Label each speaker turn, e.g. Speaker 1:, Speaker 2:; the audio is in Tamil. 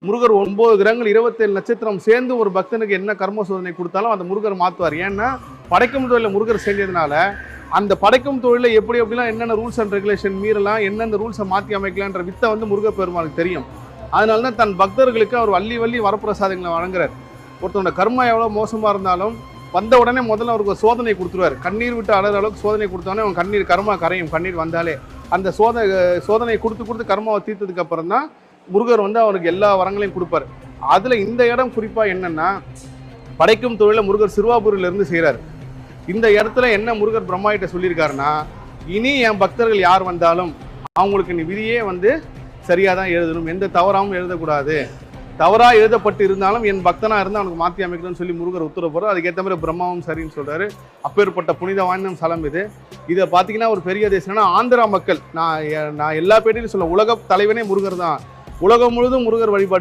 Speaker 1: முருகர் 9 கிரகங்கள் 27 நட்சத்திரம் சேர்ந்து ஒரு பக்தனுக்கு என்ன கர்ம சோதனை கொடுத்தாலும் அந்த முருகர் மாற்றுவார். ஏன்னா படைக்கும் தொழிலில் முருகர் செஞ்சதுனால அந்த படைக்கும் தொழிலில் எப்படிலாம் என்னென்ன ரூல்ஸ் அண்ட் ரெகுலேஷன் மீறலாம், என்னென்ன ரூல்ஸை மாற்றி அமைக்கலான்ற வித்தை வந்து முருகர் பெருமானுக்கு தெரியும். அதனால தான் தன் பக்தர்களுக்கு அவர் வள்ளி வரப்பிரசாதங்களை வழங்குறார். ஒருத்தனோட கர்மா எவ்வளோ மோசமாக இருந்தாலும் வந்த உடனே முதல்ல அவருக்கு ஒரு சோதனை கொடுத்துருவார். கண்ணீர் விட்டு அழகிற அளவுக்கு சோதனை கொடுத்தோடனே அவன் கண்ணீர் கர்மா கரையும். கண்ணீர் வந்தாலே அந்த சோதனை கொடுத்து கர்மாவை தீர்த்ததுக்கு அப்புறம் தான் முருகர் வந்து அவனுக்கு எல்லா வரங்களையும் கொடுப்பார். அதுல இந்த இடம் குறிப்பா என்னன்னா, படைக்கும் தொழில முருகர் சிறுவாபுரியில இருந்து செய்யறாரு. இந்த இடத்துல என்ன முருகர் பிரம்மாகிட்ட சொல்லியிருக்காருன்னா, இனி என் பக்தர்கள் யார் வந்தாலும் அவங்களுக்கு நீ விதியே வந்து சரியா தான் எழுதணும், எந்த தவறாகவும் எழுதக்கூடாது, தவறா எழுதப்பட்டு இருந்தாலும் என் பக்தனா இருந்து அவனுக்கு மாற்றி அமைக்கணும்னு சொல்லி முருகர் உத்தரவு போறார். அதுக்கேற்ற மாதிரி பிரம்மாவும் சரின்னு சொல்றாரு. அப்பேற்பட்ட புனித வாய்ந்த ஸ்தலம் இது. இதை பார்த்தீங்கன்னா ஒரு பெரிய தேசம்னா ஆந்திரா மக்கள், நான் எல்லா பேட்டிலும் சொல்ல, உலக தலைவனே முருகர் தான். உலகம் முழுதும் முருகர் வழிபாடு